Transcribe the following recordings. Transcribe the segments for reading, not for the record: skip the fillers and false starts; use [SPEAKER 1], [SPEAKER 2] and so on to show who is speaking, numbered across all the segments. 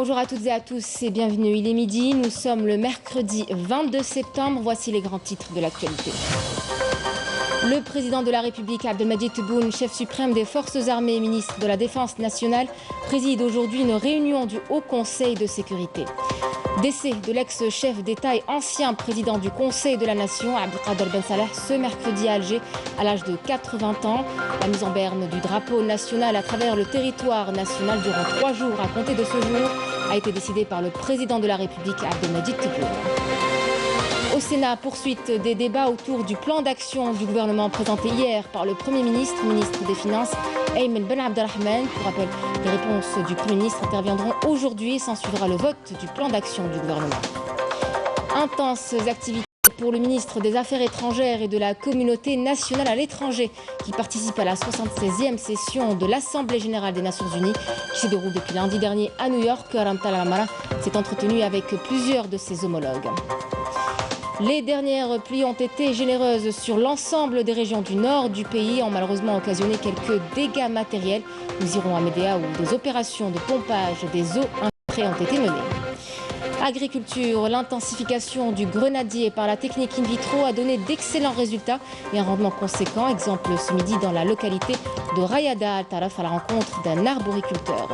[SPEAKER 1] Bonjour à toutes et à tous et bienvenue. Il est midi, nous sommes le mercredi 22 septembre. Voici les grands titres de l'actualité. Le président de la République, Abdelmadjid Tebboune, chef suprême des forces armées et ministre de la Défense nationale, préside aujourd'hui une réunion du Haut Conseil de sécurité. Décès de l'ex-chef d'État et ancien président du Conseil de la Nation, Abdelkader Ben Salah, ce mercredi à Alger, à l'âge de 80 ans. La mise en berne du drapeau national à travers le territoire national durant 3 jours à compter de ce jour a été décidée par le président de la République, Abdelmadjid Tebboune. Au Sénat, poursuite des débats autour du plan d'action du gouvernement présenté hier par le Premier ministre, ministre des Finances, Ayman Ben Abdelrahman. Pour rappel, les réponses du Premier ministre interviendront aujourd'hui et s'en suivra le vote du plan d'action du gouvernement. Intenses activités pour le ministre des Affaires étrangères et de la communauté nationale à l'étranger qui participe à la 76e session de l'Assemblée générale des Nations unies qui se déroule depuis lundi dernier à New York. Ramtal Al-Amara s'est entretenu avec plusieurs de ses homologues. Les dernières pluies ont été généreuses sur l'ensemble des régions du nord du pays, ont malheureusement occasionné quelques dégâts matériels. Nous irons à Médéa où des opérations de pompage des eaux infiltrées ont été menées. Agriculture, l'intensification du grenadier par la technique in vitro a donné d'excellents résultats et un rendement conséquent. Exemple ce midi dans la localité de Rayada Al-Taraf à la rencontre d'un arboriculteur.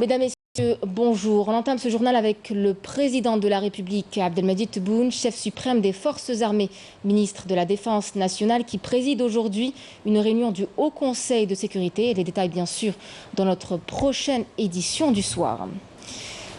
[SPEAKER 1] Mesdames et messieurs, bonjour. On entame ce journal avec le président de la République, Abdelmadjid Tebboune, chef suprême des forces armées, ministre de la Défense nationale, qui préside aujourd'hui une réunion du Haut Conseil de sécurité. Et les détails, bien sûr, dans notre prochaine édition du soir.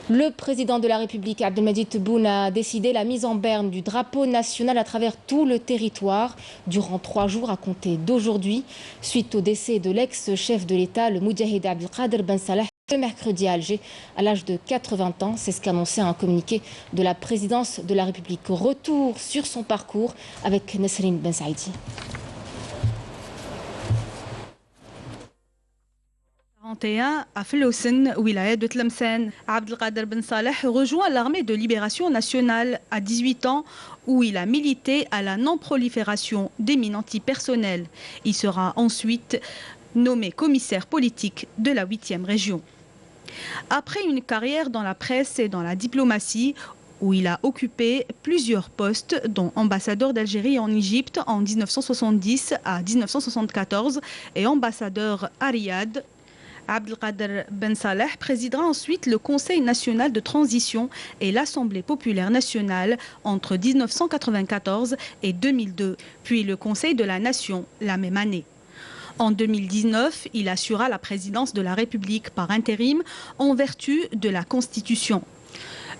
[SPEAKER 1] Le président de la République, Abdelmadjid Tebboune, a décidé la mise en berne du drapeau national à travers tout le territoire durant 3 jours à compter d'aujourd'hui, suite au décès de l'ex-chef de l'État, le Moudjahid Abdelkader Ben Salah, ce mercredi à Alger, à l'âge de 80 ans. C'est ce qu'a annoncé un communiqué de la présidence de la République. Retour sur son parcours avec Nesrine Ben Saïdi.
[SPEAKER 2] 41 à Floussen, wilaya de Tlemcen. Abdelkader Ben Salah rejoint l'armée de libération nationale à 18 ans où il a milité à la non-prolifération des mines antipersonnelles. Il sera ensuite nommé commissaire politique de la 8e région. Après une carrière dans la presse et dans la diplomatie, où il a occupé plusieurs postes, dont ambassadeur d'Algérie en Égypte en 1970 à 1974 et ambassadeur à Riyad, Abdelkader Ben Salah présidera ensuite le Conseil national de transition et l'Assemblée populaire nationale entre 1994 et 2002, puis le Conseil de la Nation la même année. En 2019, il assura la présidence de la République par intérim en vertu de la Constitution.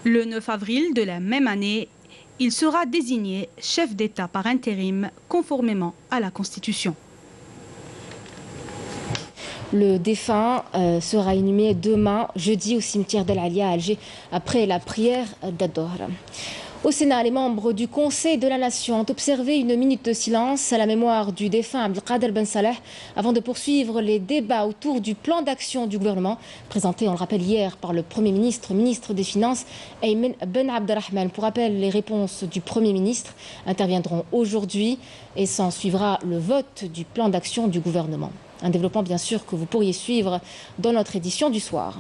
[SPEAKER 2] Le 9 avril de la même année, il sera désigné chef d'État par intérim conformément à la Constitution.
[SPEAKER 1] Le défunt sera inhumé demain, jeudi, au cimetière d'El Alia à Alger, après la prière d'Ad-Dohr. Au Sénat, les membres du Conseil de la Nation ont observé une minute de silence à la mémoire du défunt Abdelkader Ben Salah avant de poursuivre les débats autour du plan d'action du gouvernement présenté, on le rappelle, hier par le Premier ministre, ministre des Finances, Ayman Ben Abdelrahman. Pour rappel, les réponses du Premier ministre interviendront aujourd'hui et s'en suivra le vote du plan d'action du gouvernement. Un développement, bien sûr, que vous pourriez suivre dans notre édition du soir.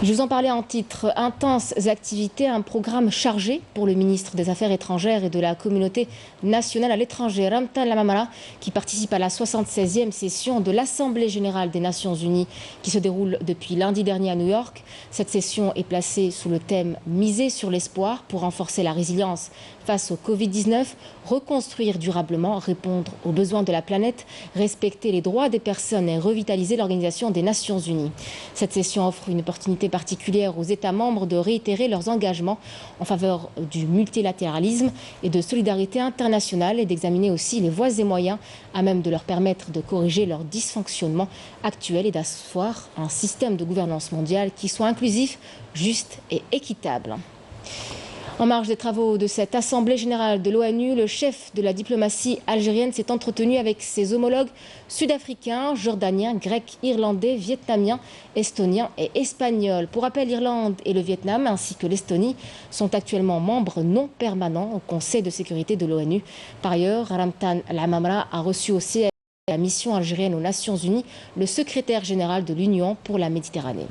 [SPEAKER 1] Je vous en parlais en titre, intenses activités, un programme chargé pour le ministre des Affaires étrangères et de la communauté nationale à l'étranger, Ramtal Al-Amara, qui participe à la 76e session de l'Assemblée générale des Nations unies qui se déroule depuis lundi dernier à New York. Cette session est placée sous le thème « Miser sur l'espoir pour renforcer la résilience face au Covid-19, reconstruire durablement, répondre aux besoins de la planète, respecter les droits des personnes et revitaliser l'Organisation des Nations unies ». Cette session offre une opportunité particulière aux États membres de réitérer leurs engagements en faveur du multilatéralisme et de solidarité internationale et d'examiner aussi les voies et moyens à même de leur permettre de corriger leurs dysfonctionnements actuels et d'asseoir un système de gouvernance mondiale qui soit inclusif, juste et équitable. En marge des travaux de cette Assemblée générale de l'ONU, le chef de la diplomatie algérienne s'est entretenu avec ses homologues sud-africains, jordaniens, grecs, irlandais, vietnamiens, estoniens et espagnols. Pour rappel, l'Irlande et le Vietnam ainsi que l'Estonie sont actuellement membres non permanents au Conseil de sécurité de l'ONU. Par ailleurs, Ramtan Al-Amara a reçu aussi la mission algérienne aux Nations Unies, le secrétaire général de l'Union pour la Méditerranée.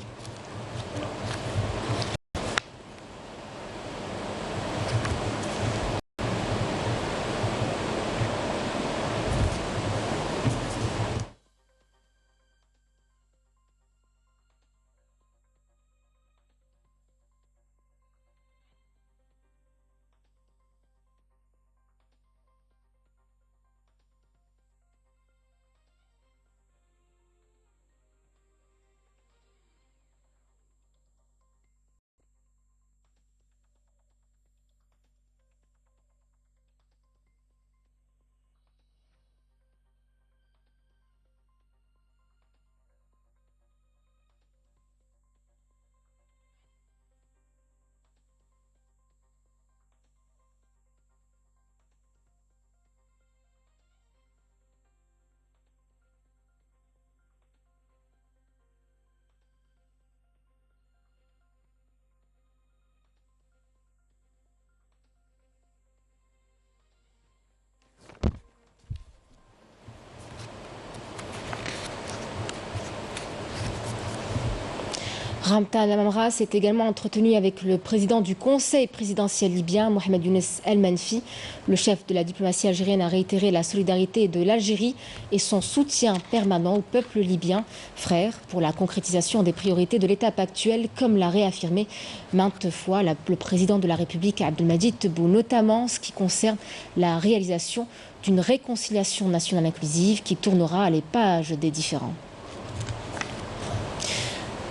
[SPEAKER 1] Ramtan Lamamra s'est également entretenu avec le président du Conseil présidentiel libyen, Mohamed Younes El Menfi. Le chef de la diplomatie algérienne a réitéré la solidarité de l'Algérie et son soutien permanent au peuple libyen, frère, pour la concrétisation des priorités de l'étape actuelle, comme l'a réaffirmé maintes fois le président de la République, Abdelmadjid Tebboune, notamment en ce qui concerne la réalisation d'une réconciliation nationale inclusive qui tournera les pages des différends.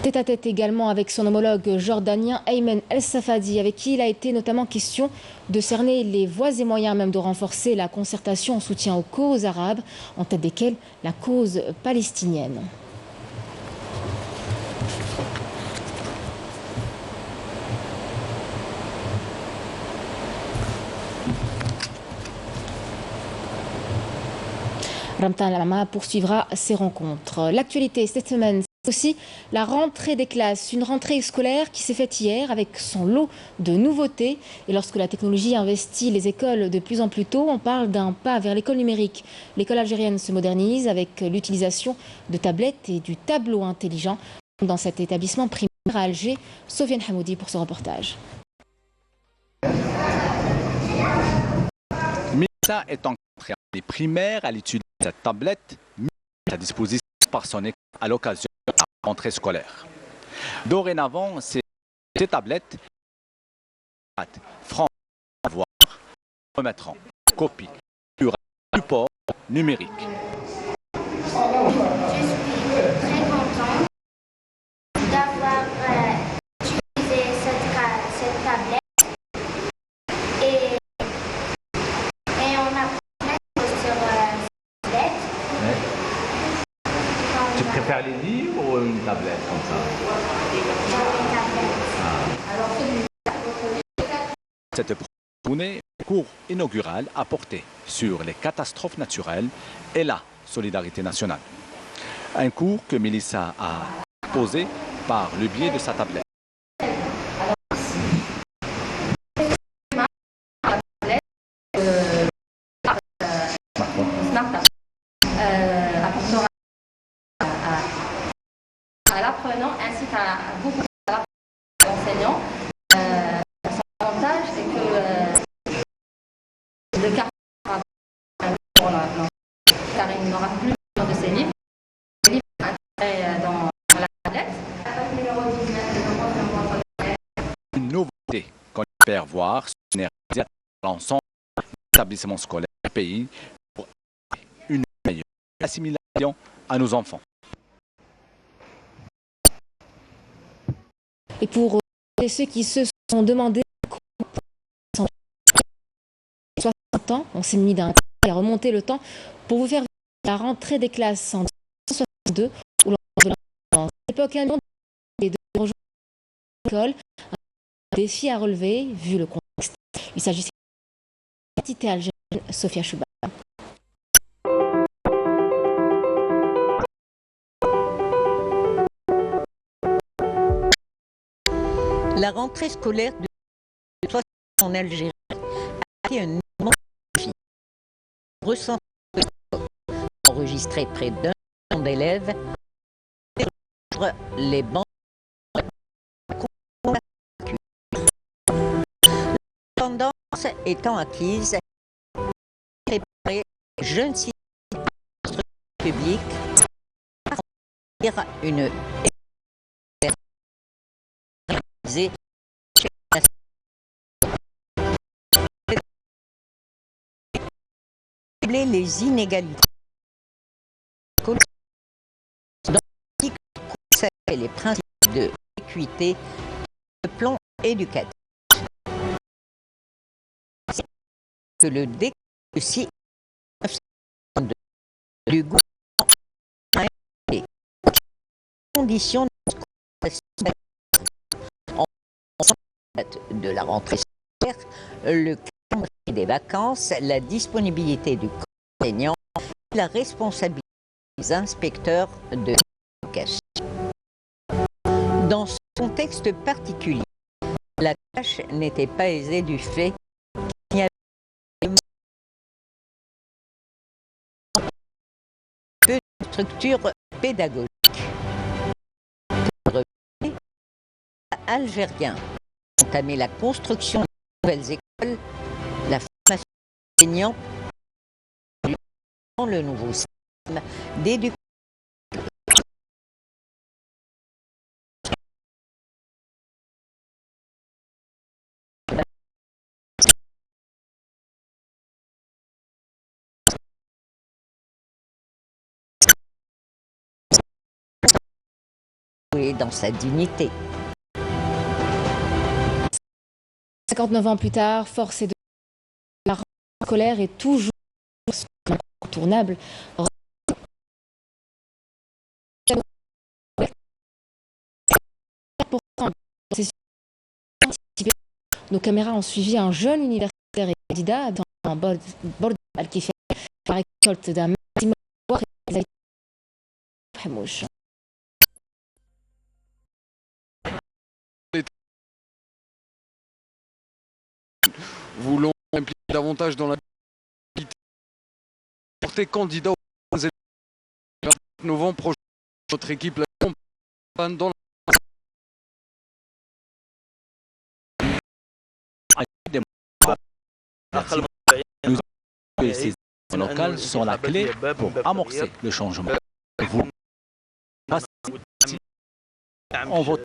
[SPEAKER 1] Tête-à-tête également avec son homologue jordanien Ayman El-Safadi, avec qui il a été notamment question de cerner les voies et moyens même de renforcer la concertation en soutien aux causes arabes, en tête desquelles la cause palestinienne. Ramtan Lamamra poursuivra ses rencontres. L'actualité cette semaine, c'est aussi la rentrée des classes, une rentrée scolaire qui s'est faite hier avec son lot de nouveautés. Et lorsque la technologie investit les écoles de plus en plus tôt, on parle d'un pas vers l'école numérique. L'école algérienne se modernise avec l'utilisation de tablettes et du tableau intelligent. Dans cet établissement primaire à Alger, Sofiane Hamoudi pour ce reportage.
[SPEAKER 3] Mélissa est entrée en année primaire, elle utilise cette tablette mise à disposition par son école à l'occasion de la rentrée scolaire. Dorénavant, ces tablettes français voir remettre en copie sur un support numérique.
[SPEAKER 4] Je suis très contente d'avoir utilisé cette tablette et on a sur tablette.
[SPEAKER 5] Tu préfères les livres ou une tablette comme ça?
[SPEAKER 3] Cette journée, cours inaugural a porté sur les catastrophes naturelles et la solidarité nationale. Un cours que Mélissa a posé par le biais de sa tablette.
[SPEAKER 6] À l'apprenant ainsi qu'à beaucoup d'enseignants. Son avantage, c'est que le carnet car il n'aura plus de ses livres. Les livres intégrés dans la tablette.
[SPEAKER 3] Une nouveauté qu'on espère voir généralisée à l'ensemble des établissements scolaires du pays pour une meilleure assimilation à nos enfants.
[SPEAKER 1] Et pour ceux qui se sont demandé 60 ans, on s'est mis d'un à remonter le temps pour vous faire la rentrée des classes en 1962 ou lors de l'époque et de rejoindre l'école, un défi à relever vu le contexte. Il s'agissait de l'identité algérienne Sofia Chouba.
[SPEAKER 7] La rentrée scolaire de 60 en Algérie a été un immense défi. Ressent enregistré près d'1 million d'élèves sur les bancs. La tendance étant acquise, préparer les jeunes citoyens publics à une les inégalités et les principes de l'équité de plan éducatif. Que le décret aussi du gouvernement a été conditions de la rentrée scolaire, le calendrier des vacances, la disponibilité du enseignant, la responsabilité des inspecteurs de l'éducation. Dans ce contexte particulier, la tâche n'était pas aisée du fait qu'il y avait peu de structures pédagogiques. Algériens ont entamé la construction de nouvelles écoles, la formation d'enseignants, le nouveau système d'éducation. Dans sa dignité.
[SPEAKER 1] 59 ans plus tard, force est de la rentrée scolaire est toujours incontournable. Nos caméras ont suivi un jeune universitaire et candidat dans Bord al-Kifaya par récolte d'un maximum de Hamouche.
[SPEAKER 8] Voulons impliquer davantage dans la portée candidat aux élections le 28 novembre prochain. Notre équipe la campagne dans
[SPEAKER 3] ces locales sont la clé pour amorcer le changement. Vous on vote.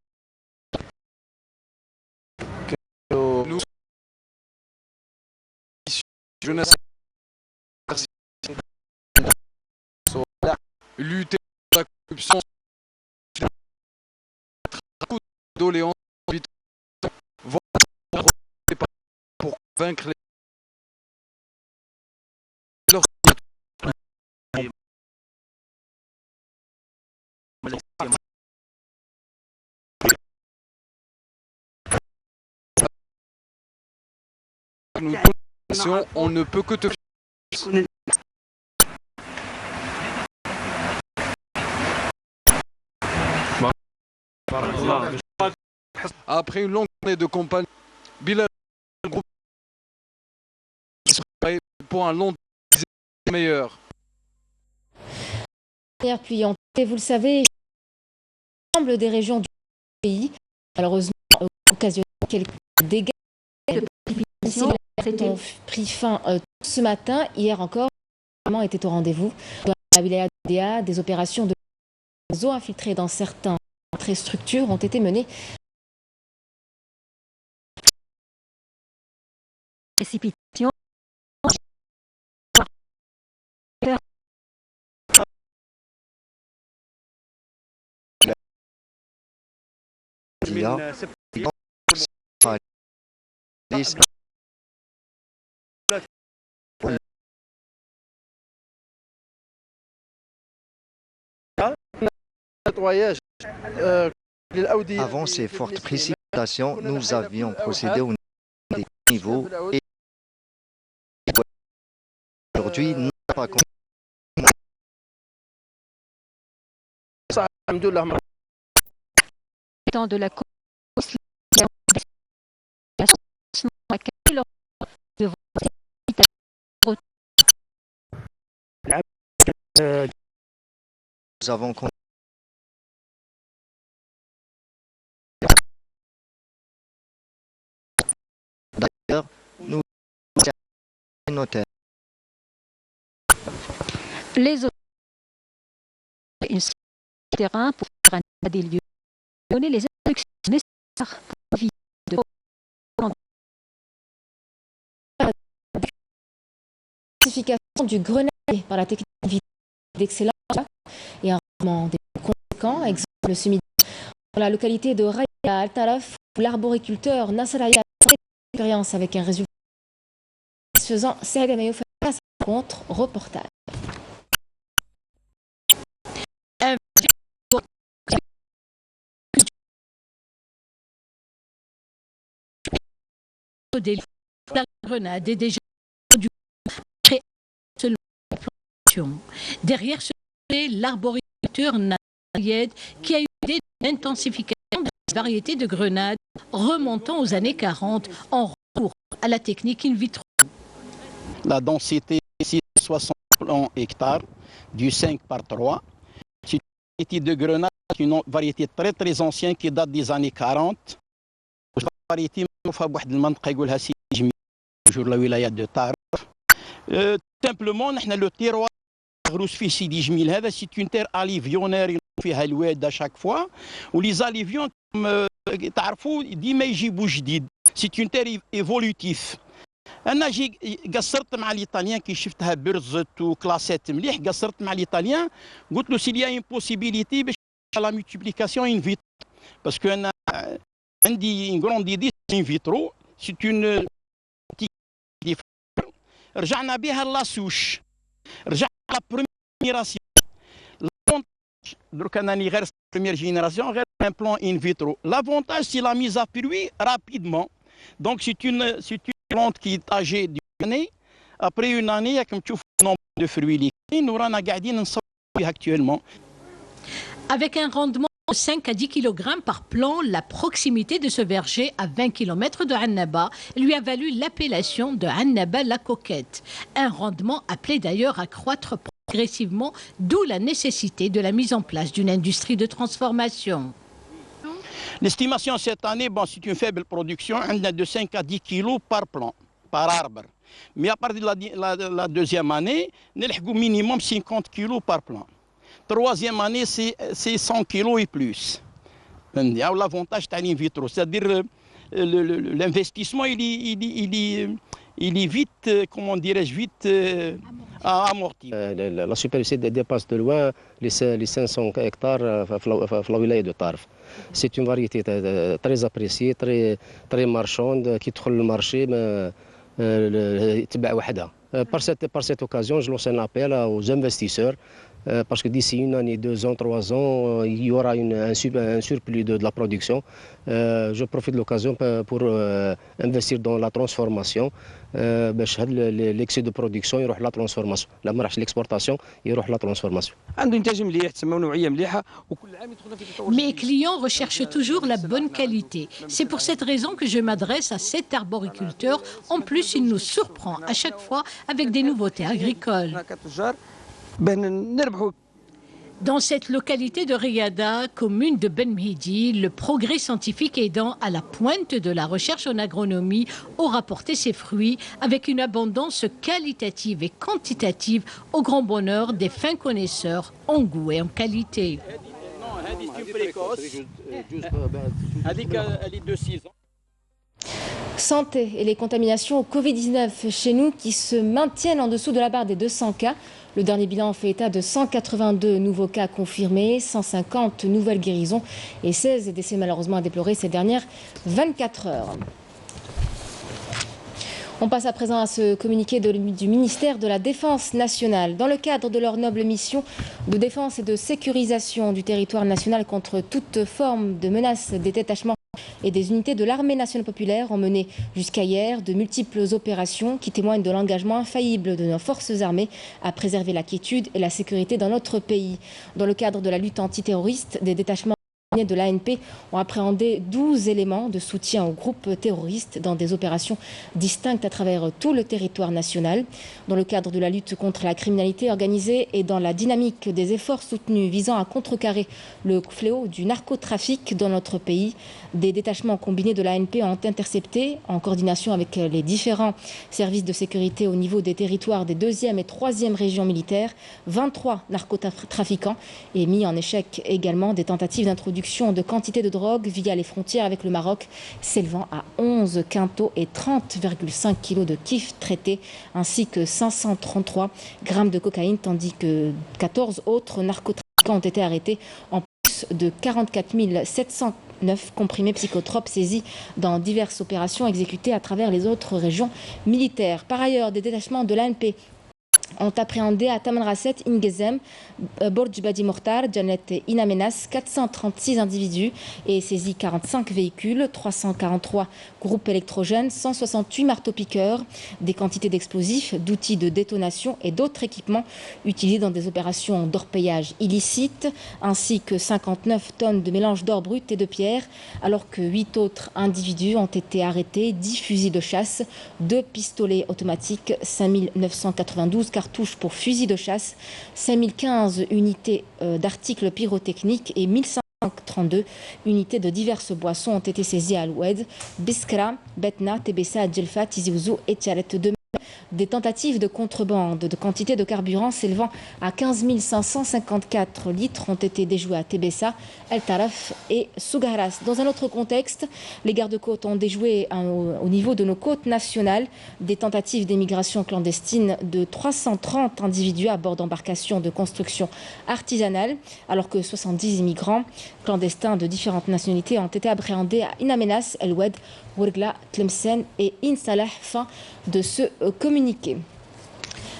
[SPEAKER 8] Nous jeunesse lutter contre la corruption, coup de doléances pour vaincre les on ne peut que te après une longue année de campagne, Bilal le groupe pour un long meilleur.
[SPEAKER 1] Pluie, et vous le savez, l'ensemble des régions du pays, malheureusement, occasionné quelques dégâts. Ont pris fin ce matin. Hier encore, le gouvernement était au rendez-vous. Dans la wilaya d'Odéa, des opérations de eaux infiltrées dans certaines structures ont été menées.
[SPEAKER 7] Précipitation.
[SPEAKER 9] Avant ces fortes précipitations, nous avions procédé au niveau et aujourd'hui, nous n'avons pas
[SPEAKER 7] de la
[SPEAKER 9] Nous avons d'ailleurs nous notaires.
[SPEAKER 10] Les autres terrain pour faire un état des lieux, donner les instructions nécessaires pour éviter de
[SPEAKER 1] classification du grenadier par la technique d'excellence et un rendement des conséquents. Exemple ce midi dans la localité de Raya Al-Taraf où l'arboriculteur Nasraya a fait l'expérience avec un résultat satisfaisant. Saïd Amayouf à sa rencontre, reportage.
[SPEAKER 10] La grenade est déjà créée selon la plantation. Derrière ce l'arboriculteur Nasrayed qui a eu l'idée d'intensification de la variété de grenades remontant aux années 40 en recours à la technique in vitro.
[SPEAKER 11] La densité ici est 60 plants hectares, du 5 par 3. C'est une variété de grenade, une variété très très ancienne qui date des années 40. variété معروفة بواحد المنطقة يقولها سيدي جميل جور لا ولاية دو طارف. سامبلومون نحن لو تيروار غروس فيه سيدي جميل هذا سي اون تير اليفيونير فيها الواد شاك فوا ولي زاليفيون تعرفوا ديما يجيبوا جديد سي اون تير ايفولوتيف. انا قصرت مع الايطاليان كي شفتها برزت وكلاسات مليح قصرت مع الايطاليان قلت له سيليا اون بوسيبيليتي باش لا مولتيبليكاسيون ان فيترو باسكو انا عندي une grande idée in vitro c'est une رجعنا بها لا سوش رجعنا لا بروميراسيون درك انني غير بروميير جينيراسيون غير ان بلان ان فيترو لافونتاج سي لا ميز ا بروي رابيدمون دونك سي اون plante qui est âgée d'une année après une année راكم تشوفوا النومبر دو فروي اللي كاين ورانا قاعدين نصوروا فيه actuellement.
[SPEAKER 10] Avec un rendement de 5 à 10 kg par plant, la proximité de ce verger à 20 km de Annaba lui a valu l'appellation de Annaba la coquette. Un rendement appelé d'ailleurs à croître progressivement, d'où la nécessité de la mise en place d'une industrie de transformation.
[SPEAKER 11] L'estimation cette année, bon, c'est une faible production, on a de 5 à 10 kg par plant, par arbre. Mais à partir de la deuxième année, on a au minimum 50 kg par plant. Troisième année, c'est 100 kg et plus. L'avantage de l'in vitro, c'est-à-dire l'investissement, il est vite, comment dirais-je, vite amorti.
[SPEAKER 12] La superficie dépasse de loin les 500 hectares dans la wilaya de Tarf. C'est une variété très appréciée, très marchande, qui trouve le marché. Par cette occasion, je lance un appel aux investisseurs parce que d'ici une année, 2 ans, 3 ans, il y aura un surplus de la production. Je profite de l'occasion pour investir dans la transformation. L'excès de production يروح la transformation. لا ما راحش l'exportation يروح la transformation.
[SPEAKER 13] عنده إنتاج مليح تسمى ونوعية مليحة وكل عام يدخلنا في تطور.
[SPEAKER 10] Mes clients recherchent toujours la bonne qualité. C'est pour cette raison que je m'adresse à cet arboriculteur. En plus, il nous surprend à chaque fois avec des nouveautés agricoles. Dans cette localité de Riyada, commune de Ben Mhidi, le progrès scientifique aidant à la pointe de la recherche en agronomie aura porté ses fruits avec une abondance qualitative et quantitative au grand bonheur des fins connaisseurs en goût et en qualité.
[SPEAKER 1] Santé et les contaminations au Covid-19 chez nous qui se maintiennent en dessous de la barre des 200 cas. Le dernier bilan fait état de 182 nouveaux cas confirmés, 150 nouvelles guérisons et 16 décès malheureusement à déplorer ces dernières 24 heures. On passe à présent à ce communiqué du ministère de la Défense nationale. Dans le cadre de leur noble mission de défense et de sécurisation du territoire national contre toute forme de menace, des détachements et des unités de l'armée nationale populaire ont mené jusqu'à hier de multiples opérations qui témoignent de l'engagement infaillible de nos forces armées à préserver la quiétude et la sécurité dans notre pays. Dans le cadre de la lutte antiterroriste, des détachements de l'ANP ont appréhendé 12 éléments de soutien aux groupes terroristes dans des opérations distinctes à travers tout le territoire national. Dans le cadre de la lutte contre la criminalité organisée et dans la dynamique des efforts soutenus visant à contrecarrer le fléau du narcotrafic dans notre pays, des détachements combinés de l'ANP ont intercepté, en coordination avec les différents services de sécurité au niveau des territoires des 2e et 3e régions militaires, 23 narcotrafiquants et mis en échec également des tentatives d'introduction de quantité de drogue via les frontières avec le Maroc, s'élevant à 11 quintaux et 30,5 kg de kiff traités, ainsi que 533 grammes de cocaïne, tandis que 14 autres narcotrafiquants ont été arrêtés, en plus de 44 709 comprimés psychotropes saisis dans diverses opérations exécutées à travers les autres régions militaires. Par ailleurs, des détachements de l'ANP ont appréhendé à Tamanrasset, Ingezem, Borj Badi Mortar, Janet et Inamenas 436 individus et saisi 45 véhicules, 343 groupes électrogènes, 168 marteaux-piqueurs, des quantités d'explosifs, d'outils de détonation et d'autres équipements utilisés dans des opérations d'orpaillage illicites, ainsi que 59 tonnes de mélange d'or brut et de pierre, alors que 8 autres individus ont été arrêtés, 10 fusils de chasse, 2 pistolets automatiques, 5992 cartouches pour fusils de chasse, 5015 unités d'articles pyrotechniques et 1532 unités de diverses boissons ont été saisies à Al-Oued, Biskra, Betna, Tebessa, Djelfa, Tizi Ouzou et Tiaret. Des tentatives de contrebande de quantité de carburant s'élevant à 15 554 litres ont été déjouées à Tebessa, El Taraf et Sougaras. Dans un autre contexte, les gardes-côtes ont déjoué au niveau de nos côtes nationales des tentatives d'émigration clandestine de 330 individus à bord d'embarcations de construction artisanale, alors que 70 immigrants clandestins de différentes nationalités ont été appréhendés à Inamenas, El Oued, Ouergla, Tlemcen et Insalah. Fin de ce communiqué.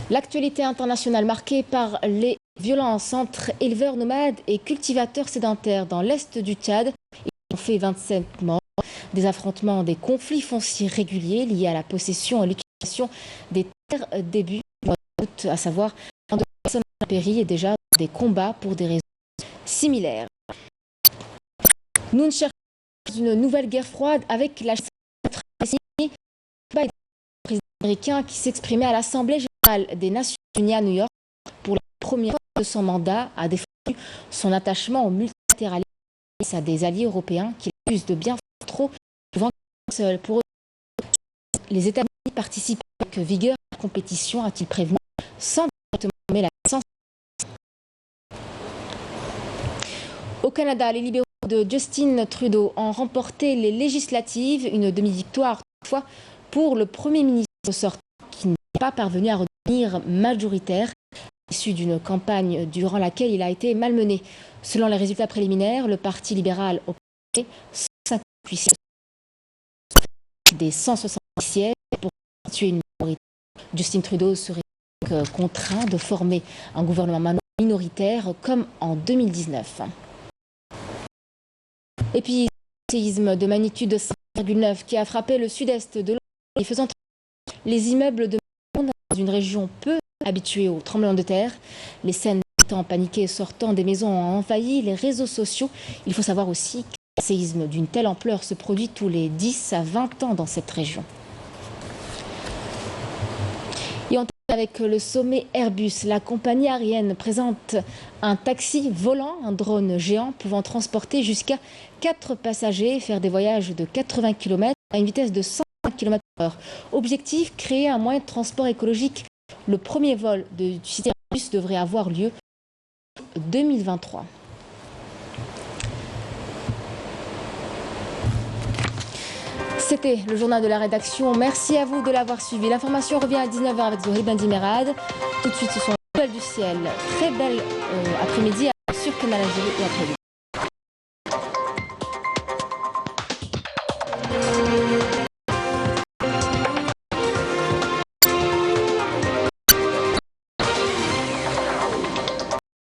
[SPEAKER 1] L'actualité internationale marquée par les violences entre éleveurs nomades et cultivateurs sédentaires dans l'est du Tchad. Ils ont fait 27 morts. Des affrontements, des conflits fonciers réguliers liés à la possession et l'utilisation des terres début d'août, à savoir de personnes péri et déjà des combats pour des raisons similaires. Nous ne cherchons pas une nouvelle guerre froide avec la président américain qui s'exprimait à l'Assemblée générale des Nations unies à New York pour la première fois de son mandat a défendu son attachement au multilatéralisme à des alliés européens qui l'accusent de bien faire trop souvent seuls. Pour eux, les États-Unis participent avec vigueur à la compétition, a-t-il prévenu, sans directement nommer la licence. Au Canada, les libéraux de Justin Trudeau ont remporté les législatives, une demi-victoire toutefois pour le Premier ministre sortant qui n'est pas parvenu à redevenir majoritaire, issu d'une campagne durant laquelle il a été malmené. Selon les résultats préliminaires, le Parti libéral obtient 158 sièges des 170 sièges pour constituer une majorité. Justin Trudeau serait donc contraint de former un gouvernement minoritaire comme en 2019. Et puis, le séisme de magnitude 5,9 qui a frappé le sud-est de l'Europe et faisant les immeubles de dans une région peu habituée aux tremblements de terre. Les scènes d'habitants paniqués sortant des maisons ont envahi les réseaux sociaux. Il faut savoir aussi qu'un séisme d'une telle ampleur se produit tous les 10 à 20 ans dans cette région. Et on termine avec le sommet Airbus. La compagnie aérienne présente un taxi volant, un drone géant pouvant transporter jusqu'à 4 passagers et faire des voyages de 80 km à une vitesse de 100 km/h. Objectif, créer un moyen de transport écologique. Le premier vol du site Airbus devrait avoir lieu en 2023. C'était le journal de la rédaction. Merci à vous de l'avoir suivi. L'information revient à 19h avec Zohri Bendimerad. Tout de suite, ce sont les nouvelles du ciel. Très belle après-midi sur Canal Algérie et après-midi.